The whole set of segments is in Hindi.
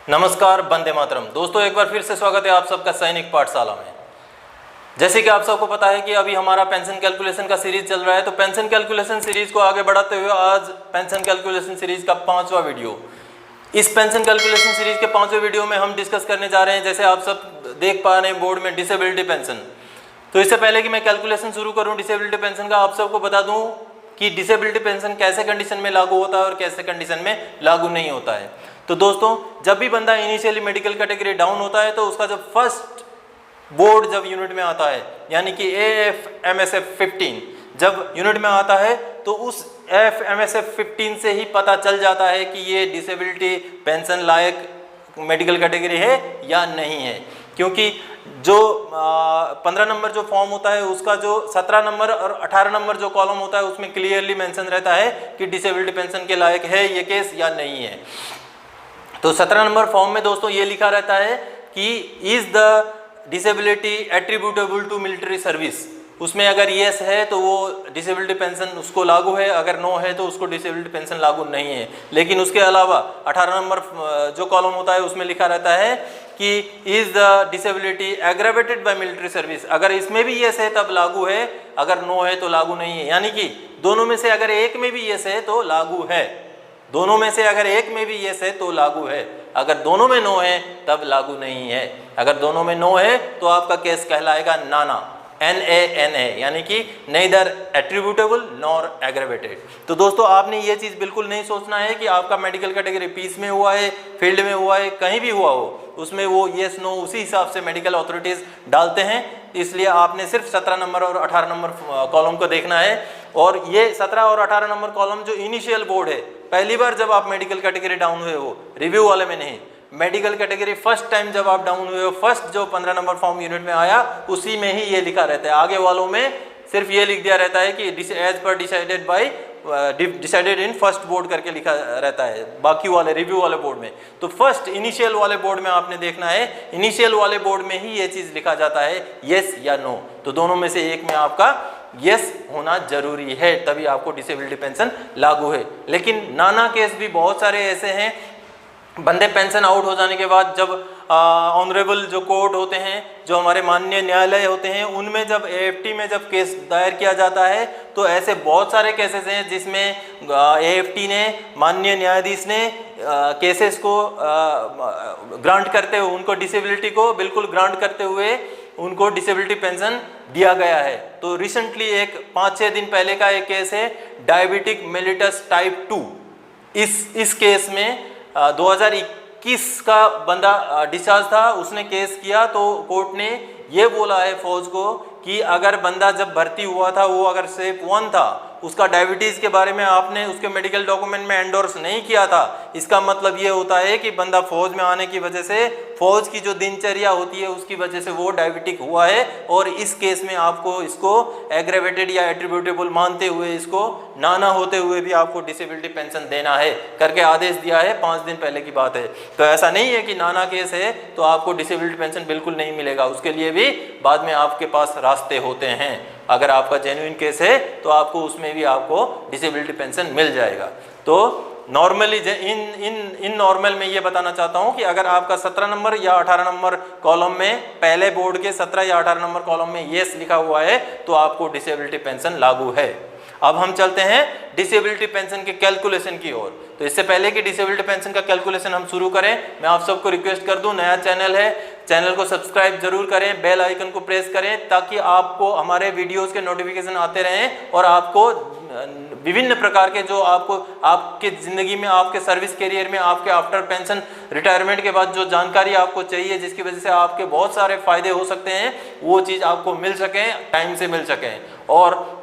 नमस्कार, वंदे मातरम। दोस्तों एक बार फिर से स्वागत है आप सबका सैनिक पाठशाला में। जैसे कि आप सबको पता है कि अभी हमारा पेंशन कैलकुलेशन का सीरीज चल रहा है, तो पेंशन कैलकुलेशन सीरीज को आगे बढ़ाते हुए आज पेंशन कैलकुलेशन सीरीज का 5वां वीडियो। इस पेंशन कैलकुलेशन सीरीज के 5वें वीडियो में हम डिस्कस करने जा रहे हैं, जैसे आप सब देख पा रहे हैं बोर्ड में, डिसेबिलिटी पेंशन। तो इससे पहले कि मैं कैलकुलेशन शुरू करूँ डिसेबिलिटी पेंशन का, आप सबको बता दूँ कि डिसेबिलिटी पेंशन कैसे कंडीशन में लागू होता है और कैसे कंडीशन में लागू नहीं होता है। तो दोस्तों, जब भी बंदा इनिशियली मेडिकल कैटेगरी डाउन होता है तो उसका जब फर्स्ट बोर्ड जब यूनिट में आता है, यानी कि AF-MSF 15 जब यूनिट में आता है, तो उस AF-MSF 15 से ही पता चल जाता है कि ये डिसेबिलिटी पेंशन लायक मेडिकल कैटेगरी है या नहीं है। क्योंकि जो 15 नंबर जो फॉर्म होता है उसका जो 17 नंबर और 18 नंबर जो कॉलम होता है उसमें क्लियरली मेंशन रहता है कि डिसेबिलिटी पेंशन के लायक है ये केस या नहीं है। तो 17 नंबर फॉर्म में दोस्तों ये लिखा रहता है कि is the disability attributable to military service. उसमें अगर येस है तो वो डिसेबिलिटी पेंशन उसको लागू है, अगर नो है तो उसको डिसेबिलिटी पेंशन लागू नहीं है। लेकिन उसके अलावा 18 नंबर जो कॉलम होता है उसमें लिखा रहता है कि is the disability aggravated by military service. अगर इसमें भी येस है तब लागू है, अगर नो है तो लागू नहीं है। यानी कि दोनों में से अगर एक में भी येस है तो लागू है, दोनों में से अगर एक में भी येस है तो लागू है, अगर दोनों में नो है तब लागू नहीं है। अगर दोनों में नो है तो आपका केस कहलाएगा नाना, NaNA, यानी कि नेदर एट्रीब्यूटेबल नॉर एग्रावेटेड। तो दोस्तों आपने ये चीज़ बिल्कुल नहीं सोचना है कि आपका मेडिकल कैटेगरी पीस में हुआ है, फील्ड में हुआ है, कहीं भी हुआ हो, उसमें वो येस नो उसी हिसाब से मेडिकल अथॉरिटीज़ डालते हैं। इसलिए आपने सिर्फ 17 नंबर और 18 नंबर कॉलम को देखना है। और ये 17 और 18 नंबर कॉलम जो इनिशियल बोर्ड है, पहली बार जब आप मेडिकल कैटेगरी डाउन हुए हो, रिव्यू वाले में नहीं, मेडिकल कैटेगरी फर्स्ट टाइम जब आप डाउन हुए हो, फर्स्ट जो 15 नंबर फॉर्म यूनिट में आया उसी में ही ये लिखा रहता है। आगे वालों में सिर्फ ये लिख दिया रहता है कि as per decided by decided in first board करके लिखा रहता है, बाकी वाले रिव्यू वाले बोर्ड में। तो फर्स्ट इनिशियल वाले बोर्ड में आपने देखना है, इनिशियल वाले बोर्ड में ही ये चीज़ लिखा जाता है येस या नो। तो दोनों में से एक में आपका यस होना जरूरी है, तभी आपको डिसेबिलिटी पेंशन लागू है। लेकिन नाना केस भी बहुत सारे ऐसे हैं, बंदे पेंशन आउट हो जाने के बाद जब ऑनरेबल जो कोर्ट होते हैं, जो हमारे माननीय न्यायालय होते हैं, उनमें जब AFT में जब केस दायर किया जाता है तो ऐसे बहुत सारे केसेस हैं जिसमें AFT ने, माननीय न्यायाधीश ने केसेस को ग्रांट करते हुए, उनको डिसेबिलिटी को बिल्कुल ग्रांट करते हुए उनको डिसेबिलिटी पेंशन दिया गया है। तो रिसेंटली एक 5-6 दिन पहले का एक केस है, डायबिटिक मेलिटस टाइप 2। इस केस में 2021 का बंदा डिस्चार्ज था, उसने केस किया तो कोर्ट ने ये बोला है फौज को कि अगर बंदा जब भर्ती हुआ था वो अगर स्टेप 1 था, उसका डायबिटीज़ के बारे में आपने उसके मेडिकल डॉक्यूमेंट में एंडोर्स नहीं किया था, इसका मतलब ये होता है कि बंदा फौज में आने की वजह से, फौज की जो दिनचर्या होती है उसकी वजह से वो डायबिटिक हुआ है। और इस केस में आपको इसको एग्रेवेटेड या एट्रीब्यूटेबल मानते हुए, इसको नाना होते हुए भी आपको डिसेबिलिटी पेंशन देना है करके आदेश दिया है, 5 दिन पहले की बात है। तो ऐसा नहीं है कि नाना केस है तो आपको डिसेबिलिटी पेंशन बिल्कुल नहीं मिलेगा, उसके लिए भी बाद में आपके पास रास्ते होते हैं। अगर आपका जेन्युइन केस है तो आपको उसमें भी आपको डिसेबिलिटी पेंशन मिल जाएगा। तो नॉर्मली इन नॉर्मल में ये बताना चाहता हूँ कि अगर आपका 17 नंबर या 18 नंबर कॉलम में, पहले बोर्ड के 17 या 18 नंबर कॉलम में येस लिखा हुआ है तो आपको डिसेबिलिटी पेंशन लागू है। अब हम चलते हैं डिसेबिलिटी पेंशन के कैलकुलेशन की ओर। तो इससे पहले कि डिसेबिलिटी पेंशन का कैलकुलेशन हम शुरू करें, मैं आप सबको रिक्वेस्ट कर दूं, नया चैनल है, चैनल को सब्सक्राइब जरूर करें, बेल आइकन को प्रेस करें ताकि आपको हमारे वीडियोस के नोटिफिकेशन आते रहें और आपको विभिन्न प्रकार के जो आपको आपके ज़िंदगी में, आपके सर्विस करियर में, आपके आफ्टर पेंशन रिटायरमेंट के बाद जो जानकारी आपको चाहिए, जिसकी वजह से आपके बहुत सारे फायदे हो सकते हैं, वो चीज़ आपको मिल सकें, टाइम से मिल सकें। और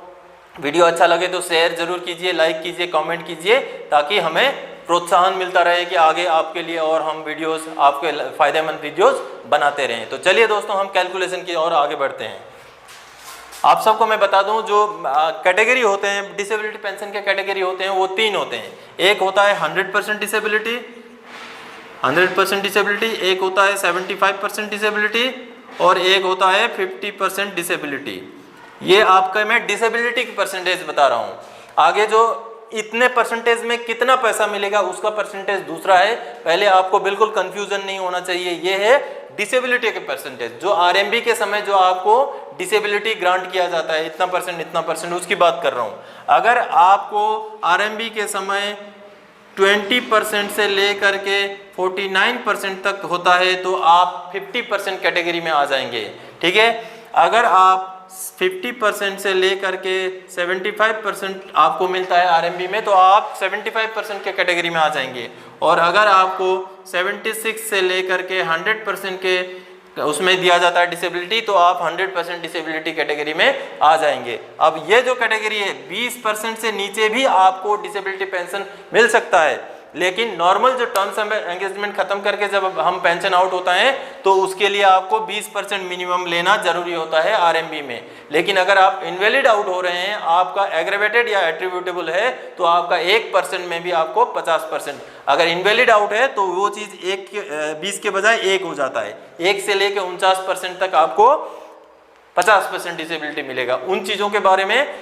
वीडियो अच्छा लगे तो शेयर जरूर कीजिए, लाइक कीजिए, कमेंट कीजिए ताकि हमें प्रोत्साहन मिलता रहे कि आगे आपके लिए और हम वीडियोस, आपके फायदेमंद वीडियोस बनाते रहें। तो चलिए दोस्तों, हम कैलकुलेशन की ओर आगे बढ़ते हैं। आप सबको मैं बता दूं, जो कैटेगरी होते हैं डिसेबिलिटी पेंशन के कैटेगरी होते हैं वो 3 होते हैं। एक होता है 100% डिसेबिलिटी, 100% डिसेबिलिटी, एक होता है 75% डिसेबिलिटी और एक होता है 50% डिसेबिलिटी। ये आपका मैं डिसेबिलिटी की परसेंटेज बता रहा हूँ। आगे जो इतने परसेंटेज में कितना पैसा मिलेगा उसका परसेंटेज दूसरा है। पहले आपको बिल्कुल कंफ्यूजन नहीं होना चाहिए। ये है डिसेबिलिटी के परसेंटेज, जो आरएमबी के समय जो आपको डिसेबिलिटी ग्रांट किया जाता है, इतना परसेंट उसकी बात कर रहा हूँ। अगर आपको आरएमबी के समय 20% से लेकर के 49% तक होता है तो आप 50% कैटेगरी में आ जाएंगे, ठीक है। अगर आप 50% से लेकर के 75% आपको मिलता है आरएमबी में तो आप 75% के कैटेगरी में आ जाएंगे। और अगर आपको 76 से लेकर के 100% के उसमें दिया जाता है डिसेबिलिटी तो आप 100% डिसेबिलिटी कैटेगरी में आ जाएंगे। अब ये जो कैटेगरी है 20% से नीचे भी आपको डिसेबिलिटी पेंशन मिल सकता है, लेकिन नॉर्मल जो टर्म्स एंगेजमेंट खत्म करके जब हम पेंशन आउट होता है तो उसके लिए आपको 20% मिनिमम लेना जरूरी होता है आरएमबी में। लेकिन अगर आप इनवैलिड आउट हो रहे हैं, आपका एग्रेवेटेड या एट्रीब्यूटेबल है तो आपका 1% में भी आपको 50%, अगर इनवैलिड आउट है तो वो चीज़ 20 के बजाय 1 हो जाता है। 1 से लेकर 49% तक आपको 50% डिसेबिलिटी मिलेगा। उन चीज़ों के बारे में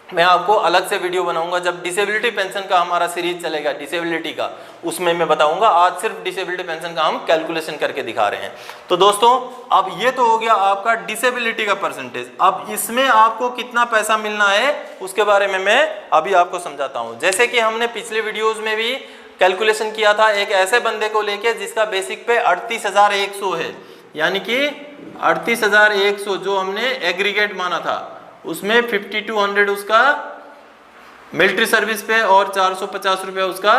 मैं आपको अलग से वीडियो बनाऊंगा जब डिसेबिलिटी पेंशन का हमारा सीरीज चलेगा डिसेबिलिटी का, उसमें मैं बताऊंगा। आज सिर्फ डिसेबिलिटी पेंशन का हम कैलकुलेशन करके दिखा रहे हैं। तो दोस्तों अब ये तो हो गया आपका डिसेबिलिटी का परसेंटेज। अब इसमें आपको कितना पैसा मिलना है उसके बारे में मैं अभी आपको समझाता हूँ। जैसे कि हमने पिछले वीडियोज में भी कैलकुलेशन किया था एक ऐसे बंदे को लेके जिसका बेसिक पे 38,100 है, यानी कि 38,100 जो हमने एग्रीगेट माना था, उसमें 5200 उसका मिलिट्री सर्विस पे और 450 रुपये उसका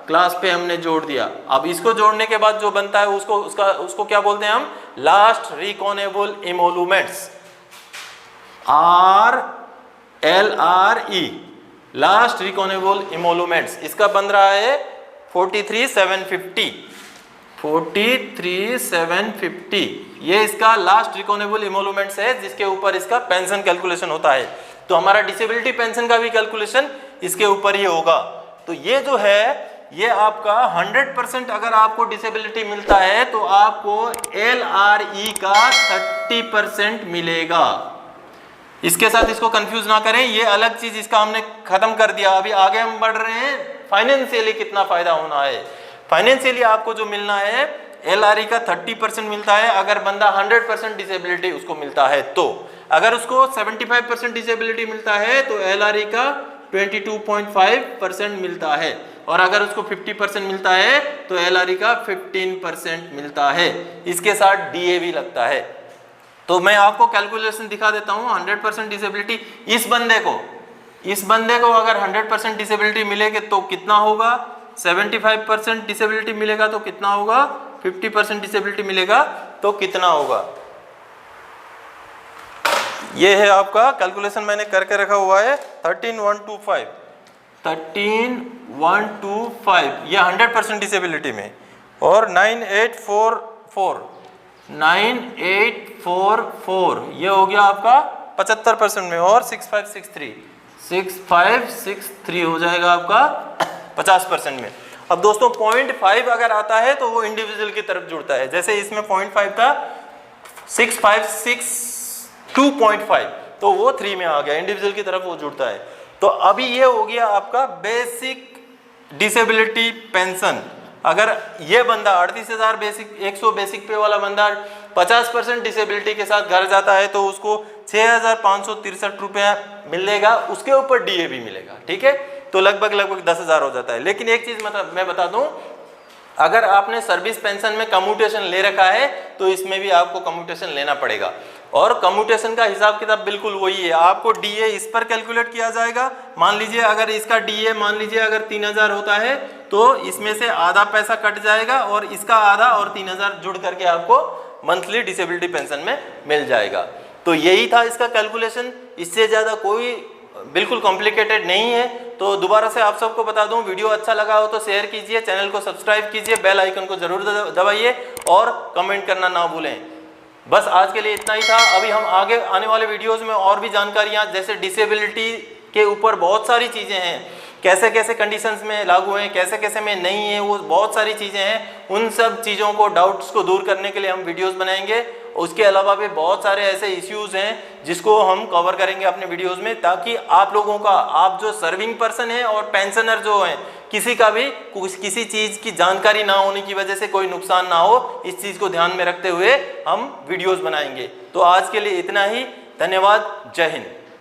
क्लास पे हमने जोड़ दिया। अब इसको जोड़ने के बाद जो बनता है उसको क्या बोलते हैं हम, लास्ट रिकॉनेबल इमोलूमेंट्स, RLRE, लास्ट रिकॉनेबल इमोलूमेंट्स। इसका बन रहा है 43,750। ये इसका लास्ट रिकॉनेबल इमोलूमेंट्स है जिसके ऊपर इसका पेंशन कैलकुलेशन होता है। तो हमारा डिसेबिलिटी पेंशन का भी कैलकुलेशन इसके ऊपर ही होगा। तो ये जो है ये आपका 100% अगर आपको डिसेबिलिटी मिलता है तो आपको LRE का 30% मिलेगा। इसके साथ इसको कंफ्यूज ना करें, ये अलग चीज, इसका हमने खत्म कर दिया। अभी आगे हम बढ़ रहे हैं फाइनेंशियली कितना फायदा होना है। फाइनेंशियली आपको जो मिलना है LRE का 30% मिलता है अगर बंदा 100% डिसेबिलिटी उसको मिलता है। तो अगर उसको 75% डिसेबिलिटी मिलता है तो LRE का 22.5% मिलता है, और अगर उसको 50% मिलता है तो LRE का 15% मिलता है। इसके साथ DA भी लगता है। तो मैं आपको कैलकुलेशन दिखा देता हूँ। 100% डिसेबिलिटी इस बंदे को अगर 100% डिसेबिलिटी मिलेगी तो कितना होगा, 75% डिसेबिलिटी मिलेगा तो कितना होगा, 50% डिसेबिलिटी मिलेगा तो कितना होगा। ये है आपका कैलकुलेशन मैंने करके रखा हुआ है 13,125 ये 100% डिसेबिलिटी में, और 9844 ये हो गया आपका 75% में, और 6563 हो जाएगा आपका 50% में। अब दोस्तों 0.5 अगर आता है तो वो इंडिविजुअल की तरफ जुड़ता है। जैसे इसमें 0.5 था, 6562.5 तो वो 3 में आ गया, इंडिविजुअल की तरफ वो जुड़ता है। तो अभी ये हो गया आपका बेसिक डिसेबिलिटी पेंशन। अगर ये बंदा 38,100 बेसिक पे वाला बंदा 50% डिसेबिलिटी के साथ घर जाता है तो उसको 6,563 रुपया मिलेगा, उसके ऊपर DA भी मिलेगा, ठीक है। तो लगभग 10,000 हो जाता है। लेकिन एक चीज मैं बता दूं, अगर आपने सर्विस पेंशन में कम्यूटेशन ले रखा है तो इसमें भी आपको कम्यूटेशन लेना पड़ेगा, और कम्यूटेशन का हिसाब किताब बिल्कुल वही है। आपको DA इस पर कैलकुलेट किया जाएगा। मान लीजिए अगर इसका DA मान लीजिए अगर 3,000 होता है तो इसमें से आधा पैसा कट जाएगा और इसका आधा और 3,000 जुड़ करके आपको मंथली डिसेबिलिटी पेंशन में मिल जाएगा। तो यही था इसका कैलकुलेशन, इससे ज़्यादा कोई बिल्कुल कॉम्प्लिकेटेड नहीं है। तो दोबारा से आप सबको बता दूं, वीडियो अच्छा लगा हो तो शेयर कीजिए, चैनल को सब्सक्राइब कीजिए, बेल आइकन को जरूर दबाइए और कमेंट करना ना भूलें। बस आज के लिए इतना ही था। अभी हम आगे आने वाले वीडियोस में और भी जानकारियां, जैसे डिसेबिलिटी के ऊपर बहुत सारी चीज़ें हैं, कैसे कैसे कंडीशंस में लागू हैं, कैसे कैसे में नहीं है, वो बहुत सारी चीज़ें हैं। उन सब चीज़ों को, डाउट्स को दूर करने के लिए हम वीडियोस बनाएंगे उसके अलावा भी बहुत सारे ऐसे इश्यूज हैं जिसको हम कवर करेंगे अपने वीडियोस में, ताकि आप लोगों का, आप जो सर्विंग पर्सन है और पेंशनर जो हैं, किसी का भी किसी चीज की जानकारी ना होने की वजह से कोई नुकसान ना हो, इस चीज को ध्यान में रखते हुए हम वीडियोस बनाएंगे। तो आज के लिए इतना ही, धन्यवाद, जय हिंद।